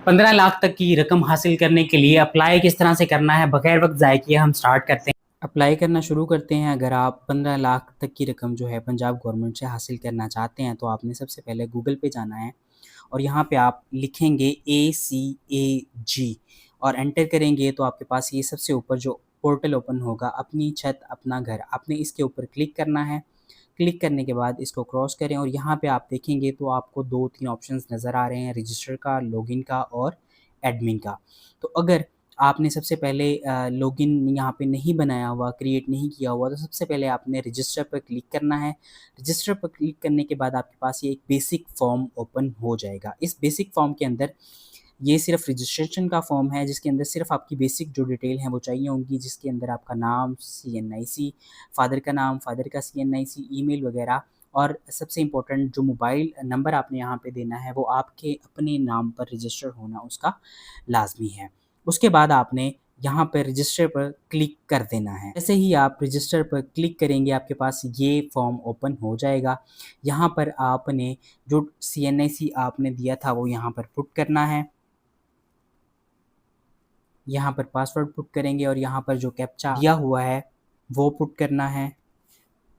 15 लाख तक की रकम हासिल करने के लिए अप्लाई किस तरह से करना है, बगैर वक्त ज़ाय किए हम स्टार्ट करते हैं। अप्लाई करना शुरू करते हैं। अगर आप 15 लाख तक की रकम जो है पंजाब गवर्नमेंट से हासिल करना चाहते हैं तो आपने सबसे पहले गूगल पे जाना है और यहाँ पे आप लिखेंगे ACAG और एंटर करेंगे तो आपके पास ये सबसे ऊपर जो पोर्टल ओपन होगा, अपनी छत अपना घर, आपने इसके ऊपर क्लिक करना है। क्लिक करने के बाद इसको क्रॉस करें और यहाँ पे आप देखेंगे तो आपको 2-3 ऑप्शंस नज़र आ रहे हैं, रजिस्टर का, लॉगिन का और एडमिन का। तो अगर आपने सबसे पहले लॉगिन यहाँ पे नहीं बनाया हुआ, क्रिएट नहीं किया हुआ, तो सबसे पहले आपने रजिस्टर पर क्लिक करना है। रजिस्टर पर क्लिक करने के बाद आपके पास ये एक बेसिक फॉर्म ओपन हो जाएगा। इस बेसिक फॉर्म के अंदर ये सिर्फ रजिस्ट्रेशन का फॉर्म है जिसके अंदर सिर्फ आपकी बेसिक जो डिटेल हैं वो चाहिए होंगी, जिसके अंदर आपका नाम, CNIC, फादर का नाम, फादर का CNIC, ईमेल वगैरह, और सबसे इम्पोर्टेंट जो मोबाइल नंबर आपने यहाँ पे देना है वो आपके अपने नाम पर रजिस्टर होना उसका लाजमी है। उसके बाद आपने यहाँ पर रजिस्टर पर क्लिक कर देना है। जैसे ही आप रजिस्टर पर क्लिक करेंगे आपके पास ये फॉर्म ओपन हो जाएगा। यहाँ पर आपने जो CNIC आपने दिया था वो यहाँ पर पुट करना है। यहाँ पर पासवर्ड पुट करेंगे और यहाँ पर जो कैप्चा दिया हुआ है वो पुट करना है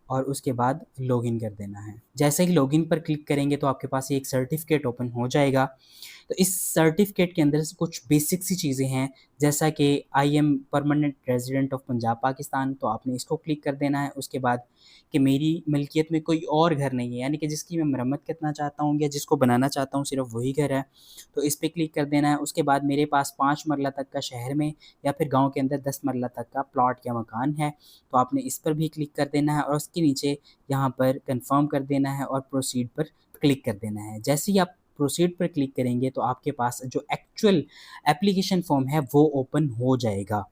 और उसके बाद लॉगिन कर देना है। जैसे ही लॉगिन पर क्लिक करेंगे तो आपके पास एक सर्टिफिकेट ओपन हो जाएगा। तो इस सर्टिफिकेट के अंदर से कुछ बेसिक सी चीज़ें हैं, जैसा कि I am permanent resident of Punjab Pakistan, तो आपने इसको क्लिक कर देना है। उसके बाद कि मेरी मिल्कियत में कोई और घर नहीं है, यानी कि जिसकी मैं मरम्मत करना चाहता हूँ या जिसको बनाना चाहता हूँ सिर्फ वही घर है, तो इस पर क्लिक कर देना है। उसके बाद मेरे पास 5 मरला तक का शहर में या फिर गाँव के अंदर 10 मरला तक का प्लॉट या मकान है, तो आपने इस पर भी क्लिक कर देना है और उसके नीचे यहाँ पर कंफर्म कर देना है और प्रोसीड पर क्लिक कर देना है। जैसे ही आप प्रोसीड पर क्लिक करेंगे तो आपके पास जो एक्चुअल एप्लीकेशन फॉर्म है वो ओपन हो जाएगा।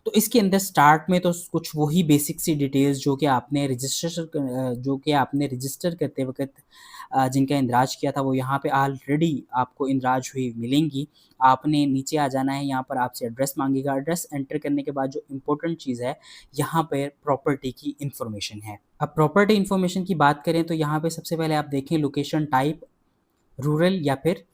तो इसके अंदर स्टार्ट में तो कुछ वही बेसिक सी डिटेल्स जो कि आपने रजिस्टर करते वक़्त जिनका इंदराज किया था वो यहाँ पे ऑलरेडी आपको इंदराज हुई मिलेंगी। आपने नीचे आ जाना है, यहाँ पर आपसे एड्रेस माँगेगा। एड्रेस एंटर करने के बाद जो इम्पोर्टेंट चीज़ है, यहाँ पे प्रॉपर्टी की इन्फॉर्मेशन है। अब प्रॉपर्टी इन्फॉर्मेशन की बात करें तो यहाँ पे सबसे पहले आप देखें लोकेशन टाइप, रूरल या फिर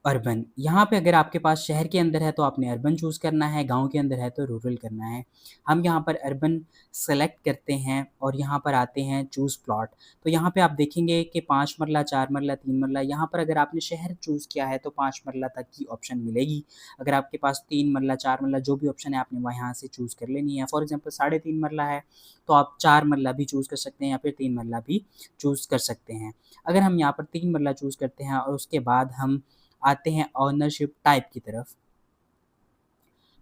अर्बन। यहाँ पे अगर आपके पास शहर के अंदर है तो आपने अर्बन चूज़ करना है, गाँव के अंदर है तो रूरल करना है। हम यहाँ पर अर्बन सेलेक्ट करते हैं और यहाँ पर आते हैं चूज़ प्लॉट। तो यहाँ पे आप देखेंगे कि 5 मरला, 4 मरला, 3 मरला, यहाँ पर अगर आपने शहर चूज़ किया है तो 5 मरला तक की ऑप्शन मिलेगी। अगर आपके पास 3 मरला, 4 मरला जो भी ऑप्शन है आपने वहाँ यहाँ से चूज़ कर लेनी है। फॉर एग्ज़ाम्पल 3.5 मरला है तो आप 4 मरला भी चूज़ कर सकते हैं या फिर 3 मरला भी चूज़ कर सकते हैं। अगर हम यहाँ पर 3 मरला चूज़ करते हैं और उसके बाद हम आते हैं ओनरशिप टाइप की तरफ।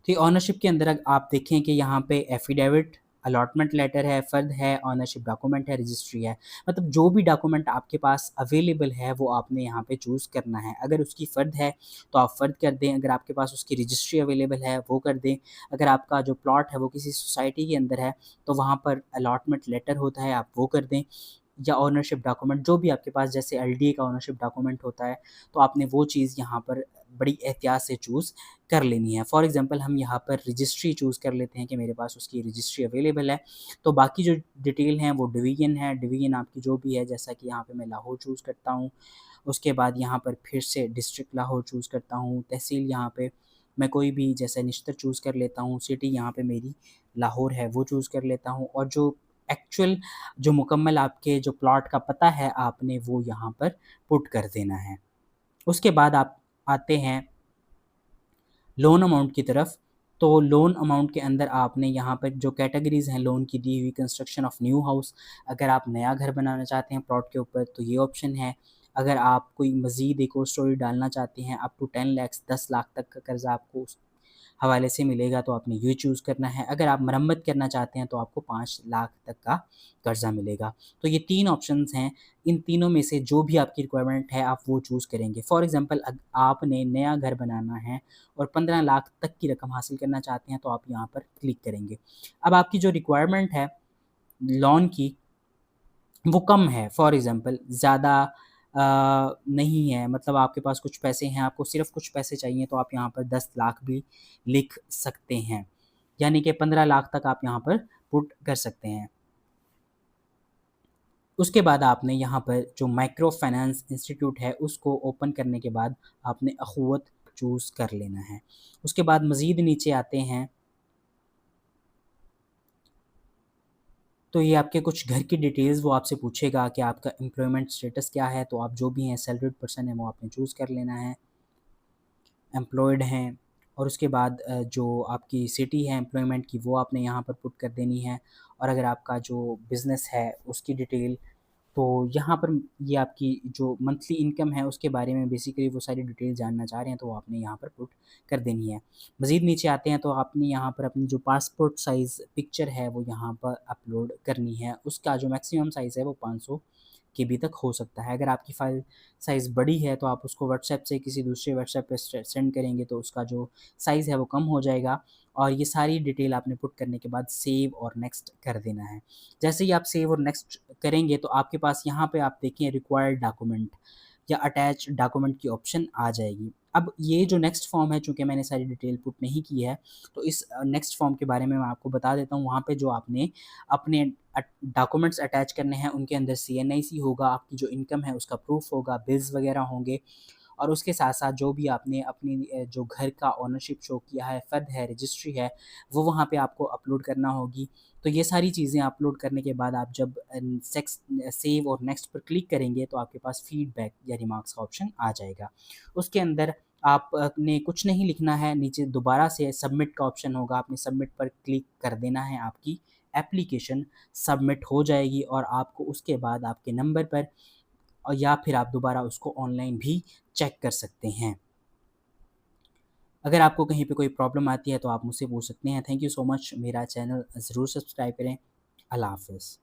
तो ओनरशिप के अंदर आप देखें कि यहाँ पे एफिडेविट, अलॉटमेंट लेटर है, फ़र्द है, ओनरशिप डॉक्यूमेंट है, रजिस्ट्री है। मतलब जो भी डॉक्यूमेंट आपके पास अवेलेबल है वो आपने यहाँ पे चूज़ करना है। अगर उसकी फ़र्द है तो आप फ़र्द कर दें, अगर आपके पास उसकी रजिस्ट्री अवेलेबल है वो कर दें। अगर आपका जो प्लॉट है वो किसी सोसाइटी के अंदर है तो वहाँ पर अलॉटमेंट लेटर होता है, आप वो कर दें। या ओनरशिप डॉक्यूमेंट जो भी आपके पास, जैसे LDA का ओनरशिप डॉक्यूमेंट होता है तो आपने वो चीज़ यहाँ पर बड़ी एहतियात से चूज़ कर लेनी है। फॉर एग्ज़ाम्पल हम यहाँ पर रजिस्ट्री चूज़ कर लेते हैं कि मेरे पास उसकी रजिस्ट्री अवेलेबल है। तो बाकी जो डिटेल हैं वो डिवीज़न है, डिवीज़न आपकी जो भी है, जैसा कि यहाँ पे मैं लाहौर चूज़ करता हूँ। उसके बाद यहाँ पर फिर से डिस्ट्रिक्ट लाहौर चूज़ करता हूँ, तहसील यहाँ पे मैं कोई भी जैसे निश्तर चूज़ कर लेता हूँ, सिटी यहाँ पे मेरी लाहौर है वो चूज़ कर लेता हूँ और जो एक्चुअल जो मुकम्मल आपके जो प्लॉट का पता है आपने वो यहाँ पर पुट कर देना है। उसके बाद आप आते हैं लोन अमाउंट की तरफ। तो लोन अमाउंट के अंदर आपने यहाँ पर जो कैटेगरीज़ हैं लोन की दी हुई, कंस्ट्रक्शन ऑफ न्यू हाउस, अगर आप नया घर बनाना चाहते हैं प्लॉट के ऊपर तो ये ऑप्शन है। अगर आप कोई मज़ीद एक और स्टोरी डालना चाहते हैं अप टू 10 लाख 10 लाख तक का कर्ज़ा आपको उस हवाले से मिलेगा तो आपने ये चूज़ करना है। अगर आप मरम्मत करना चाहते हैं तो आपको 5 लाख तक का कर्ज़ा मिलेगा। तो ये 3 ऑप्शंस हैं, इन तीनों में से जो भी आपकी रिक्वायरमेंट है आप वो चूज़ करेंगे। फॉर एग्ज़ाम्पल आपने नया घर बनाना है और 15 लाख तक की रकम हासिल करना चाहते हैं तो आप यहाँ पर क्लिक करेंगे। अब आपकी जो रिक्वायरमेंट है लोन की वो कम है, फॉर एग्ज़ाम्पल ज़्यादा नहीं है, मतलब आपके पास कुछ पैसे हैं, आपको सिर्फ़ कुछ पैसे चाहिए तो आप यहाँ पर 10 लाख भी लिख सकते हैं। यानी कि 15 लाख तक आप यहाँ पर पुट कर सकते हैं। उसके बाद आपने यहाँ पर जो माइक्रो फाइनेंस इंस्टीट्यूट है उसको ओपन करने के बाद आपने अख़ुवत चूज़ कर लेना है। उसके बाद मज़ीद नीचे आते हैं तो ये आपके कुछ घर की डिटेल्स वो आपसे पूछेगा कि आपका एम्प्लॉयमेंट स्टेटस क्या है, तो आप जो भी हैं सैलरीड पर्सन है वो आपने चूज़ कर लेना है, एम्प्लॉयड हैं। और उसके बाद जो आपकी सिटी है एम्प्लॉयमेंट की वो आपने यहाँ पर पुट कर देनी है। और अगर आपका जो बिज़नेस है उसकी डिटेल, तो यहाँ पर ये आपकी जो मंथली इनकम है उसके बारे में बेसिकली वो सारी डिटेल जानना चाह रहे हैं, तो वो आपने यहाँ पर पुट कर देनी है। मज़ीद नीचे आते हैं तो आपने यहाँ पर अपनी जो पासपोर्ट साइज़ पिक्चर है वो यहाँ पर अपलोड करनी है। उसका जो मैक्सिमम साइज़ है वो 500 केबी तक हो सकता है। अगर आपकी फ़ाइल साइज़ बड़ी है तो आप उसको व्हाट्सएप से किसी दूसरे व्हाट्सएप पे सेंड करेंगे तो उसका जो साइज़ है वो कम हो जाएगा। और ये सारी डिटेल आपने पुट करने के बाद सेव और नेक्स्ट कर देना है। जैसे ही आप सेव और नेक्स्ट करेंगे तो आपके पास यहाँ पे आप देखें रिक्वायर्ड डॉक्यूमेंट या अटैच डॉक्यूमेंट की ऑप्शन आ जाएगी। अब ये जो नेक्स्ट फॉर्म है, चूँकि मैंने सारी डिटेल पुट नहीं की है, तो इस नेक्स्ट फॉर्म के बारे में मैं आपको बता देता हूँ। वहाँ पे जो आपने अपने डॉक्यूमेंट्स अटैच करने हैं उनके अंदर सीएनआईसी होगा, आपकी जो इनकम है उसका प्रूफ होगा, बिल्स वगैरह होंगे। और उसके साथ-साथ जो भी आपने अपनी जो घर का ओनरशिप शो किया है, फ़र्द है, रजिस्ट्री है, वो वहाँ पे आपको अपलोड करना होगी। तो ये सारी चीज़ें अपलोड करने के बाद आप जब सेव और नेक्स्ट पर क्लिक करेंगे तो आपके पास फीडबैक या रिमार्क्स का ऑप्शन आ जाएगा। उसके अंदर आपने कुछ नहीं लिखना है, नीचे दोबारा से सबमिट का ऑप्शन होगा, आपने सबमिट पर क्लिक कर देना है, आपकी एप्लीकेशन सबमिट हो जाएगी और आपको उसके बाद आपके नंबर पर और या फिर आप दोबारा उसको ऑनलाइन भी चेक कर सकते हैं। अगर आपको कहीं पे कोई प्रॉब्लम आती है तो आप मुझसे पूछ सकते हैं। Thank you so much. मेरा चैनल ज़रूर सब्सक्राइब करें। अल्लाह हाफ़िज़।